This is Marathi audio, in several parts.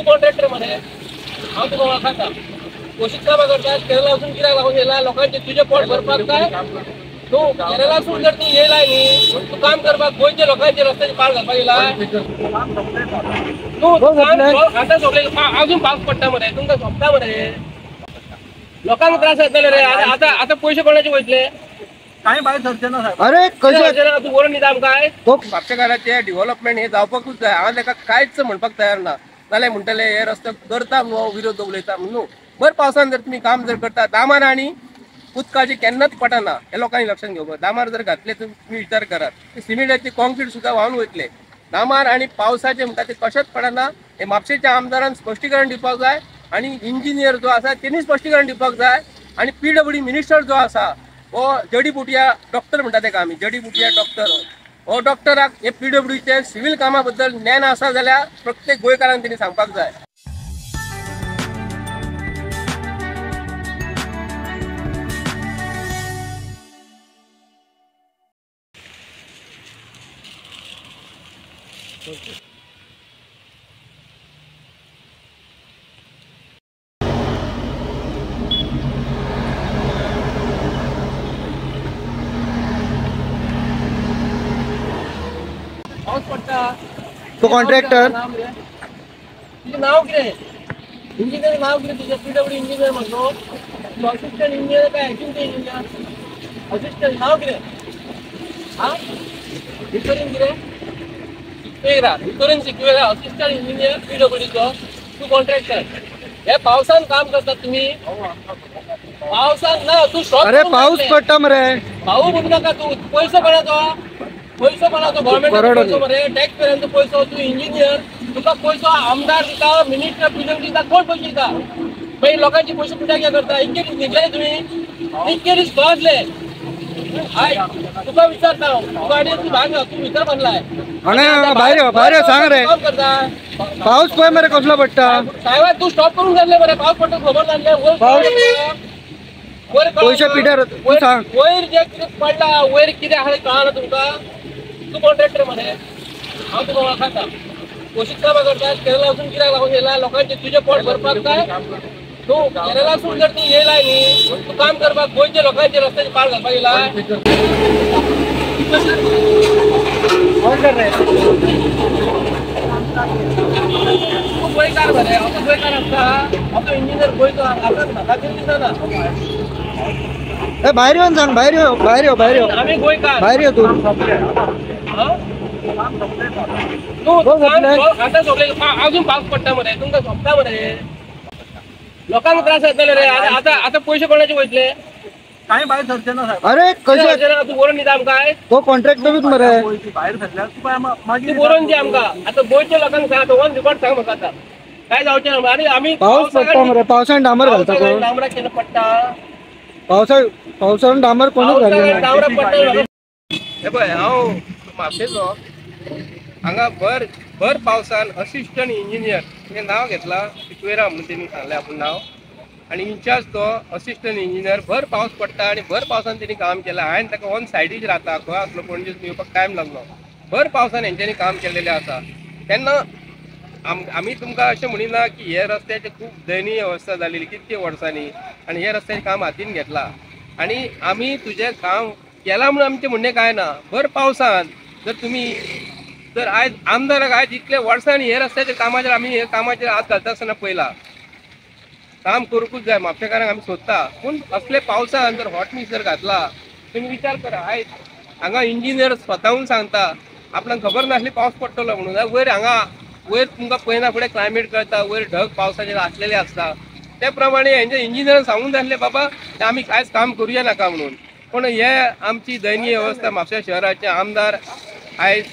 कॉन्ट्रॅक्टर म्हणे हांव तुका वळखता कोशीक कामां करता केरला वचून कित्याक लागून येयला लोकांचे तुझे पोट भरपाक काय तूं केरलासून जर तूं येयलाय न्ही तूं काम करपाक गोंयच्या लोकांचे रस्त्याचे पाड घालपाक येयला तूं आतां सोडलें अजून पावस पडटा मरे तुमकां सोंपता मरे लोकांक त्रास जातले रे आतां पयशे कोणाचे वयतले काय भायर सरचे ना अरे कशें तूं बरो न्ही आमकां म्हापशेकाराचे डेव्हलपमेंट हे जावपाकूच जाय हांव ताका कांयच म्हणपाक तयार ना नाल्यार म्हणटले हे रस्ते करता न्हू विरोध उलयता म्हणून भर पावसान जर तुमी काम जर करता दामार आनी उदकाची केन्नाच पडना हे लोकांनी लक्षात घेवप दामार जर घातले तुमी विचार करात सिमेंटाचे कॉन्क्रीट सुद्दां व्हांवन वयतले दामार आनी पावसाचे म्हणटा ते कशेंच पडना हे म्हापशेच्या आमदारान स्पश्टीकरण दिवपाक जाय आनी इंजिनियर जो आसा तेणी स्पश्टीकरण दिवपाक जाय आनी PWD मिनिस्टर जो आसा हो जडीबुटिया डॉक्टर म्हणटा तेका आमी जडीबुटिया डॉक्टर हो डॉक्टराक हे PWDचे सिव्हील कामा बद्दल ज्ञान आसा जाल्यार प्रत्येक गोंयकारांक तेणी सांगपाक जाय पावस पडटा तो कॉन्ट्रॅक्टर तुजें नांव कितें इंजिनियर नांव कितें तुजें PWD इंजिनियर म्हणलो तूं असिस्टंट इंजिनियर काय ॲक्टिव्हिटी इंजिनियर असिस्टंट नांव कितें हां भितोरीन कितें शिकवेरा भितोरीन शिकवेरा असिस्टंट इंजिनियर PWDचो तूं कॉन्ट्रॅक्टर हे पावसान काम करतात तुमी पावसान ना तूं शॉप अरे पाऊस पडटा मरे भाऊ म्हणू नाका तूं पयसो कोणाचो गव्हर्नमेंट पैसो मरे टॅक्स पेयरांचो पैसो तूं इंजिनियर तुका पैसो आमदार दिता मिनिस्टर PWD दिता कोण पैसे दिता मागीर लोकांचे पैसे कुठे कितें करता इतके दीस न्हिदले तुमी इतके दीस बसले आय तुका विचारता तुका आनी तूं भांग तूं भितर बांदलाय भायर सांग रे पाऊस पळय मरे कसलो पडटा साहेब तूं स्टॉप करून जाल्ले मरे पावस पडटा खबर जाल्ले पैसे पिड्यार वयर जे कितें पडला वयर कितें आहा कळना तुमकां तूं कॉन्ट्रॅक्टर मरे हांव तुका वळखता कोशीक कामां करता केरला वचून कित्याक लागून येयला लोकांचे तुझे पोट भरपाक काय तूं केरलासून जर तूं येयलाय न्ही तूं काम करपाक गोंयच्या लोकांचे रस्त्याचे पाड घालपाक येयला तूं गोंयकार मरे हांव गोंयकार आसता हांव इंजिनियर गोंयचो आतां म्हाका कितें दिसना भायर येवन सांग भायर यो आमी गोंयकार भायर यो तूं आतां सोडलें अजून पावस पडटा मरे तुमकां सोंपता मरे लोकांक त्रास जातले रे आतां पयशे कोणाचे वयतले काय भायर सरचे ना अरे कशें तूं बरोवन दिता आमकां तो कॉन्ट्रॅक्टरूच मरे भायर सरल्यार तूं बरोवन दी आमकां आतां गोंयच्या लोकांक सांग तो वन रिकॉर्ड सांग म्हाका आतां काय जावचें ना आनी आमी पावस पडटा मरे पावसान डांबर घालता कोण डांबरा केन्ना पडटा पावसान डांबर कोणूच घालना डांबरा पडटा हे पळय हांव म्हापशेचो हांगा भर पावसान असिस्टंट इंजिनियर तें नांव घेतलां शिकवेरा म्हणून तेणी सांगलें आपूण नांव आनी इन्चार्ज तो असिस्टंट इंजिनियर भर पावस पडटा आनी भर पावसान तेणी काम केलां हांवें ताका ऑन सायडीच रावता खंय आसलो पणजे येवपाक टायम लागलो भर पावसान हेंच्यांनी काम केल्लेलें आसा तेन्ना आमी तुमकां अशें म्हणिना की हे रस्त्याची खूब दयनीय अवस्था जालेली कितके वर्सांनी आनी हे रस्त्याचें काम हातीन घेतलां आनी आमी तुजें काम केलां म्हणून आमचें म्हणणें कांय ना भर पावसान जर तुमी जर आयज आमदाराक आयज इतले वर्सांनी हे रस्त्याच्या कामाचेर आमी हे कामाचेर हात घालता आसतना पळयलां काम करूंकूच जाय म्हापशेकारांक आमी सोदता पूण असले पावसान जर हॉटमिक्स जर घातला तुमी विचार करा आयज हांगा इंजिनियर स्वताहून सांगता आपणाक खबर नासली पावस पडटलो म्हणून वयर हांगा वयर तुमकां पळयना फुडें क्लायमेट कळटा वयर ढग पावसाचेर आसलेले आसता ते प्रमाणे हेंच्या इंजिनियरान सांगून जाल्ले बाबा आमी कांयच काम करुया नाका म्हणून पण हे आमची दयनीय अवस्था म्हापशा शहराचे आमदार आयज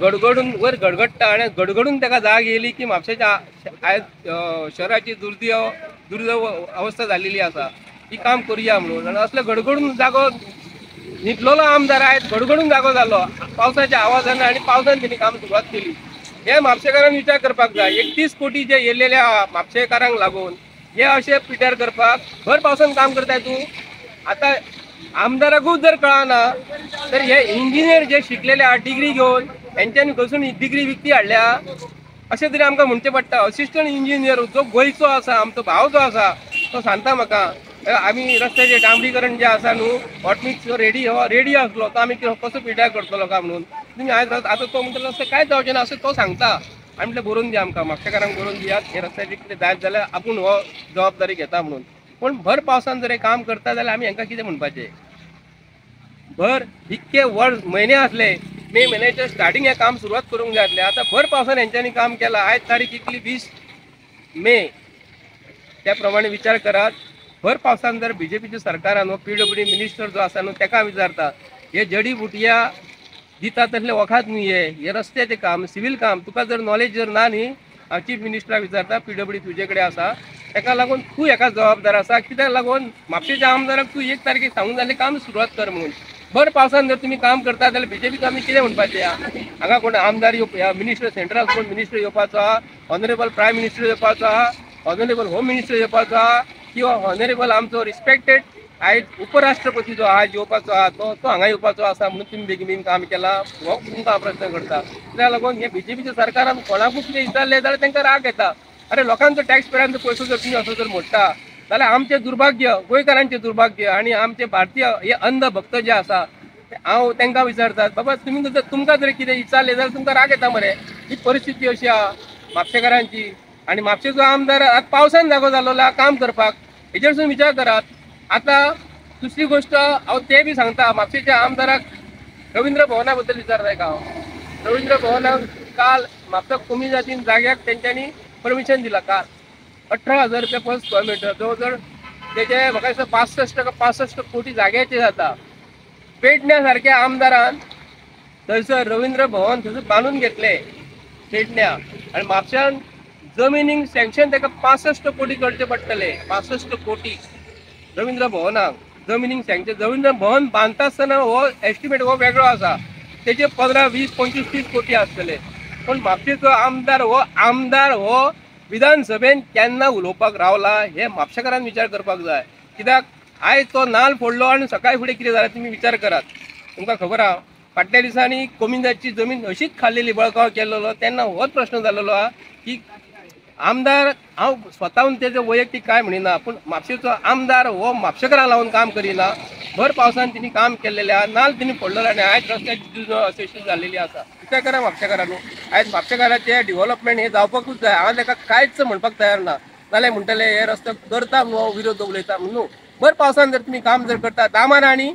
गडगडून वयर गडगडटा आनी गडगडून ताका जाग येयली की म्हापशेच्या आयज शहराची दुर्दैव अवस्था जाल्लेली आसा ती काम करुया म्हणून आनी असले गडगडून जागो न्हिदलेलो आमदार आयज गडगडून जागो जालो पावसाच्या आवाजान आनी पावसान तेणी काम सुरवात केली हे म्हापशेकारांक विचार करपाक जाय 31 कोटी जे येयलेल्या म्हापशेकारांक लागून हे अशें पिड्यार करपाक भर पावसान काम करताय तूं आतां आमदाराकूच जर कळना तर हे इंजिनियर जे शिकलेले डिग्री घेवन हेंच्यांनी खंयसून डिग्री विकती हाडल्या अशें तरी आमकां म्हणचें पडटा. असिस्टंट इंजिनियर जो गोंयचो आसा, आमचो भाव जो आसा तो सांगता म्हाका आमी रस्त्याचें डांबरीकरण जें आसा न्हू ऑटमिक्स रेडी आसलो तो आमी कसो पिड्ड्यार करतलो काय म्हणून तुमी आतां तो म्हणटा रस्ते कांयच जावचें ना अशें तो सांगता. आमी म्हटलें बरोवन दिया आमकां म्हापशेकारांक बरोवन दियात हे रस्त्याचें कितें जायत जाल्यार आपूण हो जबाबदारी घेता म्हणून. पण भर पावसान जर हे काम करता जाल्यार आमी हांकां कितें म्हणपाचें. भर इतके म्हयने आसले, मे म्हयन्याच्या स्टार्टिंग हे काम सुरवात करूंक जाय आसलें. आतां भर पावसान हेंच्यांनी काम केलां. आयज तारीख इतली 20 मे. त्या प्रमाणे विचार करात. भर पावसान जर बीजेपीच्या सरकारान हो PWD मिनिस्टर जो आसा न्हू तेका विचारता हे जडी बुटया दिता तसले वखात न्हू हे रस्त्याचें काम सिव्हील काम तुका जर नॉलेज जर ना न्ही हांव चीफ मिनिस्टराक विचारता PWD तुजे कडेन आसा तेका लागून तूं हेका जबाबदार आसा. कित्याक लागून म्हापशेच्या आमदाराक तूं 1 तारखेक सांगून जालें काम सुरवात कर म्हणून. भर पावसान जर तुमी काम करता जाल्यार बीजेपीक आमी कितें म्हणपाचें. हांगा कोण आमदार मिनिस्टर सेंट्रल कोण मिनिस्टर येवपाचो आहा, ऑनरेबल प्रायम मिनिस्टर येवपाचो आहा, ऑनरेबल होम मिनिस्टर येवपाचो आहा किंवा ऑनरेबल आमचो रिस्पेक्टेड आयज उपराष्ट्रपती जो आहा येवपाचो आहा तो हांगा येवपाचो आसा म्हणून तुमी बेगीन काम केला हो तुमकां प्रश्न करता. कित्याक लागून हे बीजेपीच्या सरकारान कोणाकूच कितें विचारलें जाल्यार तांकां राग येता. अरे लोकांचो टॅक्स पेरांचो पयसो जर तुमी असो जर मोडटा जाल्यार आमचें दुर्भाग्य, गोंयकारांचें दुर्भाग्य आणि आमचे भारतीय हे अंध भक्त जे आसा हांव तांकां विचारतात बाबा तुमकां जर कितें विचारलें जाल्यार तुमकां राग येता मरे. ही परिस्थिती अशी आहा म्हापशेकारांची आणि म्हापशेचो आमदार आतां पावसान जागो जाल्लो काम करपाक हेजेरसून विचार करात. आता दुसरी गोष्ट हांव तें बी सांगता म्हापशेच्या आमदाराक रवींद्र भवना बद्दल विचारताय का हांव. रवींद्र भवनाक काल म्हापसा कमी जातीन जाग्याक तेंच्यांनी परमिशन दिला काल 18,000 रुपया पर स्क्वेअर मीटर जवळ तेचे म्हाका दिसता 65 कोटी जाग्याचे जाता. पेडण्या सारख्या आमदारान थंयसर रवींद्र भवन थंयसर बांदून घेतले पेडण्या आणि म्हापशान जमिनीक सँक्शन ताका 65 कोटी करचे पडटले. 65 कोटी रवींद्र भवनाक जमिनीक सँक्शन. रवींद्र भवन बांदता आसतना हो एस्टिमेट हो वेगळो आसा तेचे 15, 20, 25, 30 कोटी आसतले. पण म्हापशेचो आमदार हो विधानसभेन केन्ना उलोवपाक रावला हे म्हापशेकारान विचार करपाक जाय. कित्याक आयज तो नाल्ल फोडलो आणि सकाळी फुडें कितें जालें तुमी विचार करात. तुमकां खबर आहा फाटल्या दिसांनी कोमिंदाची जमीन अशीच खाल्लेली बळकाव केल्लो तेन्ना होच प्रश्न जाल्लो आहा की आमदार हांव स्वताहून तेजो वैयक्तीक काय म्हणिना पूण म्हापशेचो आमदार हो म्हापशेकारांक लावून काम करिना. भर पावसान तिणी काम केल्लेलें आहा, नाल्ल तिणी फोडलेलो आनी आयज रस्त्याची अशी जाल्लेली आसा. विचार करा म्हापशेकारांनी आयज म्हापशेकाराचें डेव्हलपमेंट हे जावपाकूच जाय. हांव ताका कांयच म्हणपाक तयार ना. नाल्यार म्हणटले हे रस्ते करता म्हणून विरोध उलयता म्हणून. भर पावसान जर तुमी काम जर करता दामार आनी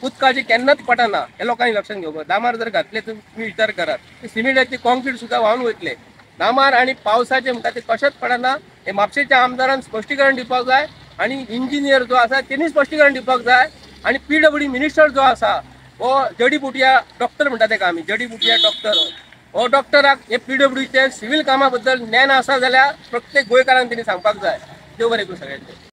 उदकाची केन्नाच पडना हे लोकांनी लक्षात घेवप. दामार जर घातले तुमी विचार करात सिमेंटाचे कॉन्क्रीट सुद्दां व्हांवन वयतले. दामार आणि पावसाचे म्हणटा ते कशेंच पडना. हे म्हापशेच्या आमदारान स्पश्टीकरण दिवपाक जाय आणि इंजिनियर जो आसा तेणी स्पश्टीकरण दिवपाक जाय आणि PWD मिनिस्टर जो आसा हो जडीबुटिया डॉक्टर म्हणटा तेका आमी जडीबुटिया डॉक्टर हो डॉक्टराक हे PWDचे सिव्हील कामा बद्दल ज्ञान आसा जाल्यार प्रत्येक गोंयकारांक तेणी सांगपाक जाय. देव बरें करूं सगळ्यांचें.